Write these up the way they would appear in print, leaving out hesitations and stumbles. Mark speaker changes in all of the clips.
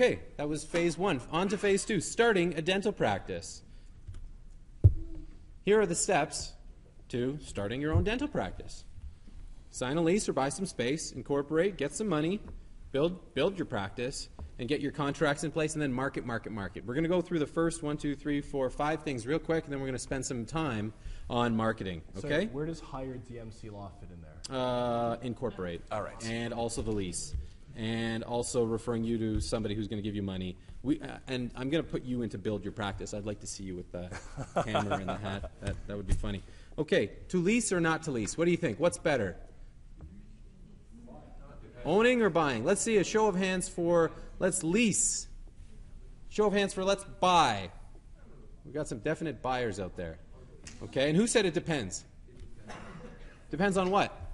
Speaker 1: Okay, that was phase 1. On to phase 2, starting a dental practice. Here are the steps to starting your own dental practice. Sign a lease or buy some space, incorporate, get some money, build your practice, and get your contracts in place, and then market. We're going to go through the first 1, 2, 3, 4, 5 things real quick, and then we're going to spend some time on marketing. Okay?
Speaker 2: So where does hire DMC law fit in there?
Speaker 1: Incorporate.
Speaker 2: All right.
Speaker 1: And also the lease. And also referring you to somebody who's going to give you money. And I'm going to put you into build your practice. I'd like to see you with the hammer and the hat. That would be funny. Okay, to lease or not to lease? What do you think? What's better? Owning or buying? Let's see a show of hands for let's lease. Show of hands for let's buy. We've got some definite buyers out there. Okay, and who said it depends? Depends on what?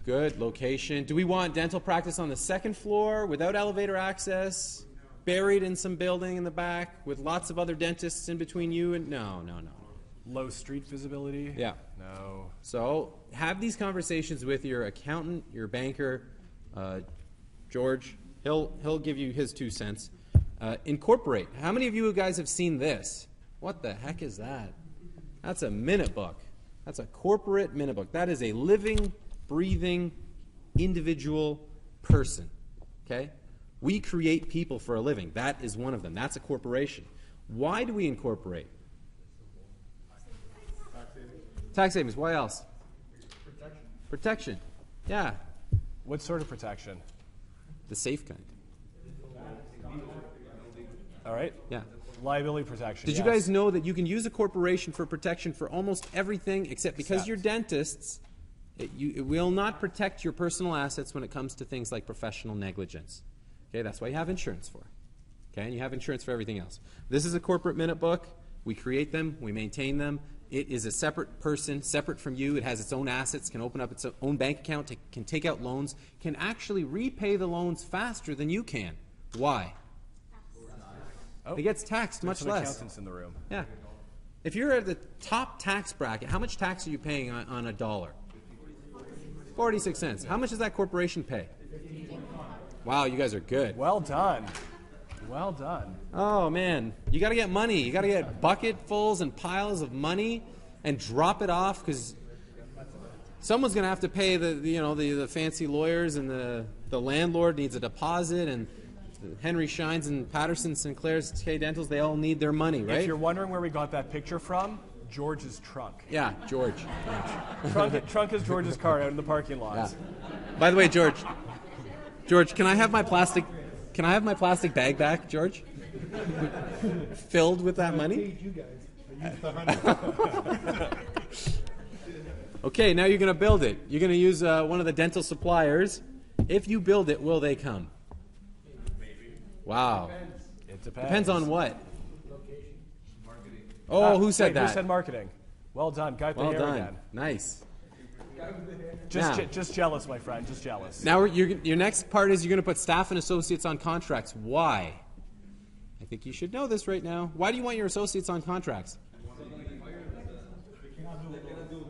Speaker 1: Good, location. Do we want dental practice on the second floor without elevator access, buried in some building in the back with lots of other dentists in between you? And no.
Speaker 2: Low street visibility?
Speaker 1: Yeah.
Speaker 2: No.
Speaker 1: So have these conversations with your accountant, your banker, George. He'll give you his 2 cents. Incorporate. How many of you guys have seen this? What the heck is that? That's a minute book. That's a corporate minute book. That is a living, breathing, individual person. Okay? We create people for a living. That is one of them. That's a corporation. Why do we incorporate? Tax savings. Why else? Protection. Yeah.
Speaker 2: What sort of protection?
Speaker 1: The safe kind.
Speaker 2: All right.
Speaker 1: Yeah.
Speaker 2: Liability protection.
Speaker 1: Did you guys know that you can use a corporation for protection for almost everything except because you're dentists, it will not protect your personal assets when it comes to things like professional negligence. Okay, that's why you have insurance for. Okay, and you have insurance for everything else. This is a corporate minute book. We create them. We maintain them. It is a separate person, separate from you. It has its own assets, can open up its own bank account, can take out loans, can actually repay the loans faster than you can. Why?
Speaker 2: Oh,
Speaker 1: it gets taxed much less.
Speaker 2: Accountants in the room.
Speaker 1: Yeah. If you're at the top tax bracket, how much tax are you paying on a dollar? 46 cents. How much does that corporation pay? Wow, you guys are good.
Speaker 2: Well done. Well done.
Speaker 1: Oh, man. You got to get money. You got to get bucketfuls and piles of money and drop it off because someone's going to have to pay the fancy lawyers, and the landlord needs a deposit, and Henry Shines and Patterson, Sinclair's, K Dentals, they all need their money, right?
Speaker 2: If you're wondering where we got that picture from, George's trunk.
Speaker 1: Yeah, George.
Speaker 2: Trunk is George's car out in the parking lot.
Speaker 1: Yeah. By the way, George, can I have my plastic bag back, George? Filled with that money? Okay, now you're going to build it. You're going to use one of the dental suppliers. If you build it, will they come? Wow.
Speaker 2: It depends.
Speaker 1: Depends on what? Marketing. Oh, who said that?
Speaker 2: Who said marketing? Well done. Got the hair again.
Speaker 1: Nice.
Speaker 2: Just jealous, my friend. Just jealous.
Speaker 1: Now your next part is you're going to put staff and associates on contracts. Why? I think you should know this right now. Why do you want your associates on contracts?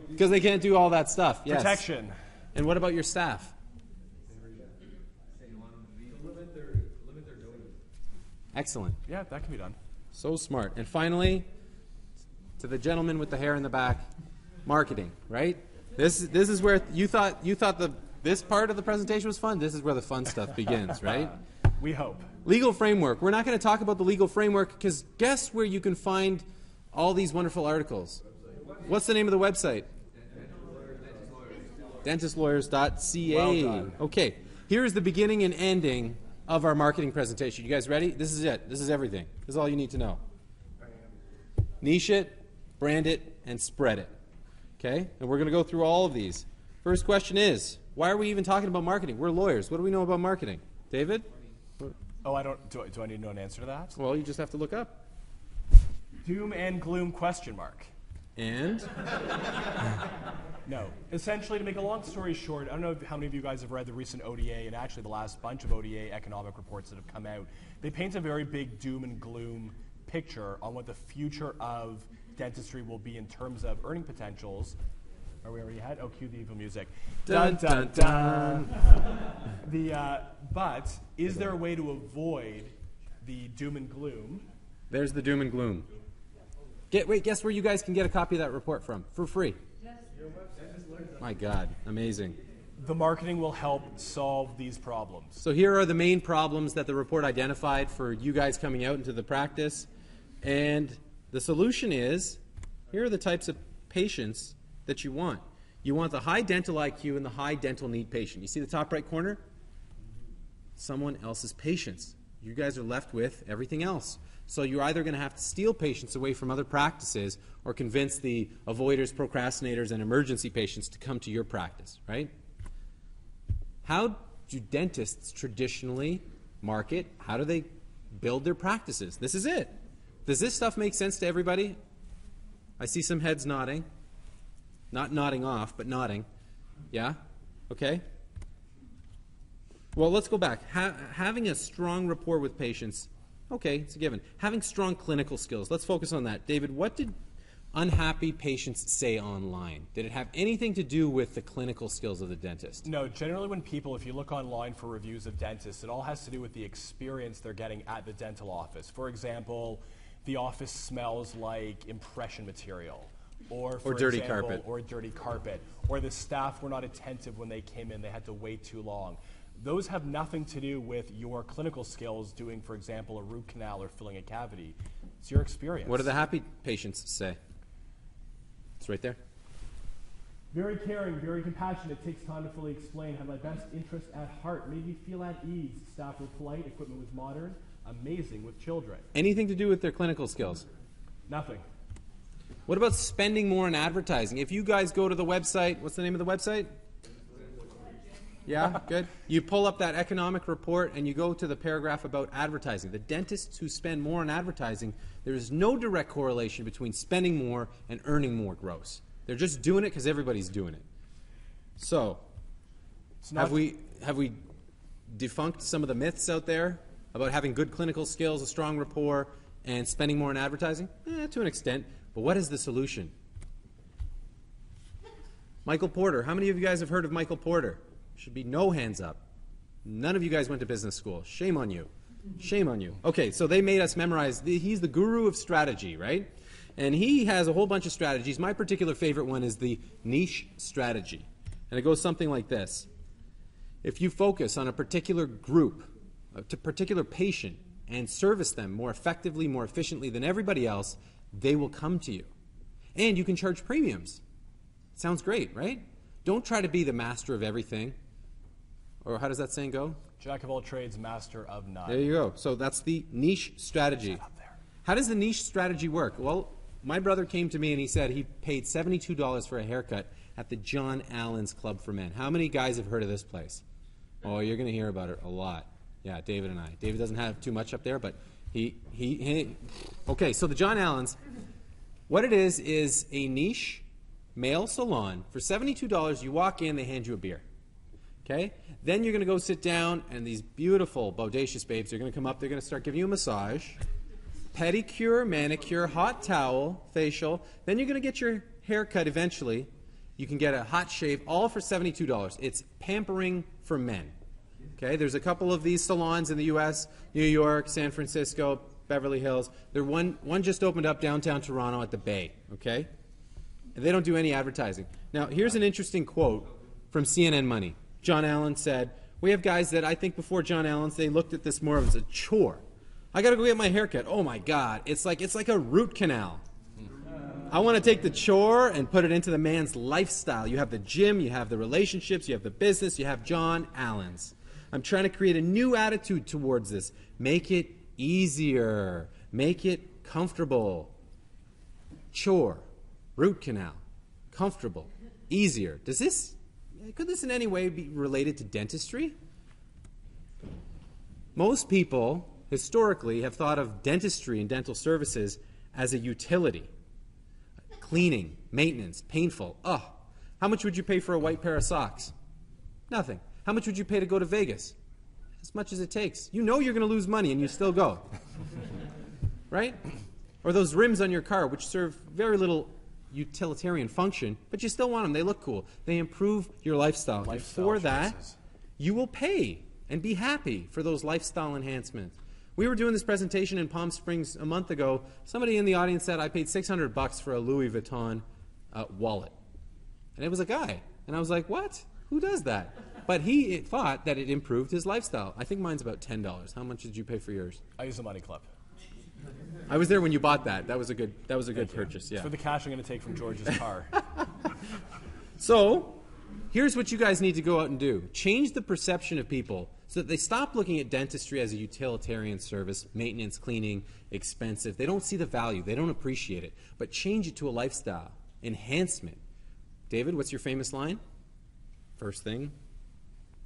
Speaker 1: Because they can't do all that stuff. Yes.
Speaker 2: Protection.
Speaker 1: And what about your staff? Excellent.
Speaker 2: Yeah, that can be done.
Speaker 1: So smart. And finally, to the gentleman with the hair in the back, marketing, right? This is where you thought this part of the presentation was fun. This is where the fun stuff begins, right?
Speaker 2: We hope.
Speaker 1: Legal framework. We're not going to talk about the legal framework because guess where you can find all these wonderful articles? What's the name of the website? Dentistlawyers.ca.
Speaker 2: Well done.
Speaker 1: Okay, here's the beginning and ending of our marketing presentation. You guys ready? This is it. This is everything. This is all you need to know. Niche it, brand it, and spread it. Okay? And we're going to go through all of these. First question is, why are we even talking about marketing? We're lawyers. What do we know about marketing? David?
Speaker 2: Oh, I don't. Do I need to know an answer to that?
Speaker 1: Well, you just have to look up.
Speaker 2: Doom and gloom question mark.
Speaker 1: And?
Speaker 2: No. Essentially, to make a long story short, I don't know how many of you guys have read the recent ODA and actually the last bunch of ODA economic reports that have come out. They paint a very big doom and gloom picture on what the future of dentistry will be in terms of earning potentials Are we already had? Oh, cue the evil music.
Speaker 1: Dun, dun, dun.
Speaker 2: But is there a way to avoid the doom and gloom?
Speaker 1: There's the doom and gloom. Wait, guess where you guys can get a copy of that report from? For free. My God, amazing.
Speaker 2: The marketing will help solve these problems.
Speaker 1: So here are the main problems that the report identified for you guys coming out into the practice. And the solution is, here are the types of patients that you want. You want the high dental IQ and the high dental need patient. You see the top right corner? Someone else's patients. You guys are left with everything else. So you're either going to have to steal patients away from other practices or convince the avoiders, procrastinators, and emergency patients to come to your practice, right? How do dentists traditionally market? How do they build their practices? This is it. Does this stuff make sense to everybody? I see some heads nodding. Not nodding off, but nodding. Yeah? Okay? Well, let's go back. Having a strong rapport with patients, okay, it's a given. Having strong clinical skills, let's focus on that. David, what did unhappy patients say online? Did it have anything to do with the clinical skills of the dentist?
Speaker 2: No, generally when people, if you look online for reviews of dentists, it all has to do with the experience they're getting at the dental office. For example, the office smells like impression material. Or
Speaker 1: dirty carpet.
Speaker 2: Or dirty carpet. Or the staff were not attentive when they came in, they had to wait too long. Those have nothing to do with your clinical skills doing, for example, a root canal or filling a cavity. It's your experience.
Speaker 1: What do the happy patients say? It's right there.
Speaker 2: Very caring, very compassionate, takes time to fully explain, had my best interest at heart, made me feel at ease. Staff were polite, equipment was modern, amazing with children.
Speaker 1: Anything to do with their clinical skills?
Speaker 2: Nothing.
Speaker 1: What about spending more on advertising? If you guys go to the website, what's the name of the website? Yeah, good. You pull up that economic report and you go to the paragraph about advertising. The dentists who spend more on advertising, there is no direct correlation between spending more and earning more gross. They're just doing it because everybody's doing it. So, have we defunct some of the myths out there about having good clinical skills, a strong rapport, and spending more on advertising? To an extent. But what is the solution? Michael Porter. How many of you guys have heard of Michael Porter? Should be no hands up. None of you guys went to business school. Shame on you. Shame on you. Okay, so they made us memorize. He's the guru of strategy, right? And he has a whole bunch of strategies. My particular favorite one is the niche strategy. And it goes something like this. If you focus on a particular group, a particular patient, and service them more effectively, more efficiently than everybody else, they will come to you. And you can charge premiums. Sounds great, right? Don't try to be the master of everything. Or how does that saying go?
Speaker 2: Jack of all trades, master of none.
Speaker 1: There you go. So that's the niche strategy. How does the niche strategy work? Well, my brother came to me and he said he paid $72 for a haircut at the John Allen's Club for Men. How many guys have heard of this place? Oh, you're going to hear about it a lot. Yeah, David and I. David doesn't have too much up there, but he okay, so the John Allen's, what it is a niche male salon. For $72, you walk in, they hand you a beer. Okay? Then you're going to go sit down, and these beautiful, bodacious babes are going to come up. They're going to start giving you a massage, pedicure, manicure, hot towel, facial. Then you're going to get your hair cut eventually. You can get a hot shave, all for $72. It's pampering for men. Okay? There's a couple of these salons in the U.S., New York, San Francisco, Beverly Hills. One just opened up downtown Toronto at the Bay. Okay? They don't do any advertising. Now, here's an interesting quote from CNN Money. John Allen said, we have guys that I think before John Allen's, they looked at this more as a chore. I got to go get my haircut. Oh, my God. It's like a root canal. I want to take the chore and put it into the man's lifestyle. You have the gym, you have the relationships, you have the business, you have John Allen's. I'm trying to create a new attitude towards this. Make it easier. Make it comfortable. Chore. Root canal, comfortable, easier. Could this in any way be related to dentistry? Most people, historically, have thought of dentistry and dental services as a utility. Cleaning, maintenance, painful. Oh, how much would you pay for a white pair of socks? Nothing. How much would you pay to go to Vegas? As much as it takes. You know you're going to lose money and you still go. Right? Or those rims on your car, which serve very little utilitarian function, but you still want them. They look cool. They improve your lifestyle. And for that, you will pay and be happy for those lifestyle enhancements. We were doing this presentation in Palm Springs a month ago. Somebody in the audience said, I paid $600 for a Louis Vuitton wallet. And it was a guy. And I was like, what? Who does that? But he thought that it improved his lifestyle. I think mine's about $10. How much did you pay for yours?
Speaker 2: I use a money clip.
Speaker 1: I was there when you bought that. That was a good purchase. Yeah.
Speaker 2: It's for the cash I'm going to take from George's car.
Speaker 1: So, here's what you guys need to go out and do. Change the perception of people so that they stop looking at dentistry as a utilitarian service, maintenance, cleaning, expensive. They don't see the value. They don't appreciate it. But change it to a lifestyle enhancement. David, what's your famous line? First thing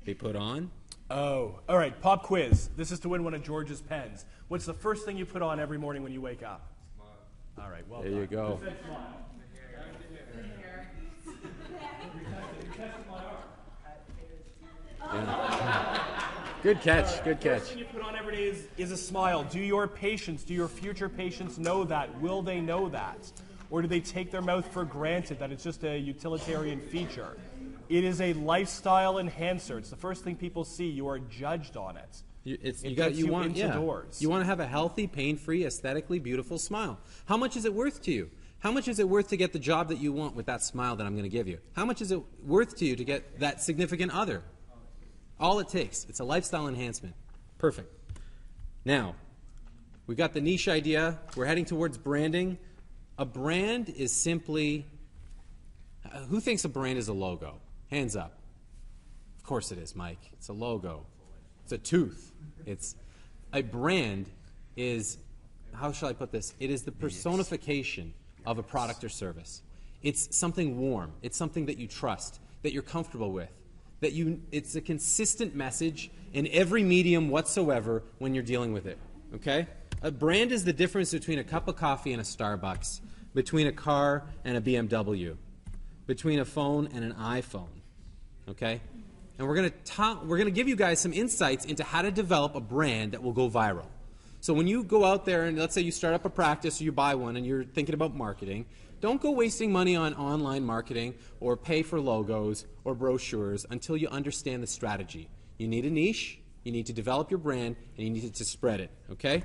Speaker 1: they put on.
Speaker 2: Oh, all right, pop quiz. This is to win one of George's pens. What's the first thing you put on every morning when you wake up? Smile. All right, well
Speaker 1: there
Speaker 2: done.
Speaker 1: You go.
Speaker 2: Who said smile?
Speaker 1: Yeah. Good catch, good catch.
Speaker 2: The first thing you put on every day is a smile. Do your patients, do your future patients know that? Will they know that? Or do they take their mouth for granted that it's just a utilitarian feature? It is a lifestyle enhancer. It's the first thing people see. You are judged on it.
Speaker 1: You want to have a healthy, pain-free, aesthetically beautiful smile. How much is it worth to you? How much is it worth to get the job that you want with that smile that I'm going to give you? How much is it worth to you to get that significant other? All it takes. It's a lifestyle enhancement. Perfect. Now, we've got the niche idea. We're heading towards branding. A brand is simply... who thinks a brand is a logo? Hands up. Of course it is, Mike. It's a logo. It's a tooth. A brand is, how shall I put this? It is the personification of a product or service. It's something warm. It's something that you trust, that you're comfortable with, it's a consistent message in every medium whatsoever when you're dealing with it. Okay? A brand is the difference between a cup of coffee and a Starbucks, between a car and a BMW, between a phone and an iPhone. Okay? And we're going to give you guys some insights into how to develop a brand that will go viral. So when you go out there and let's say you start up a practice or you buy one and you're thinking about marketing, don't go wasting money on online marketing or pay for logos or brochures until you understand the strategy. You need a niche, you need to develop your brand, and you need to spread it. Okay?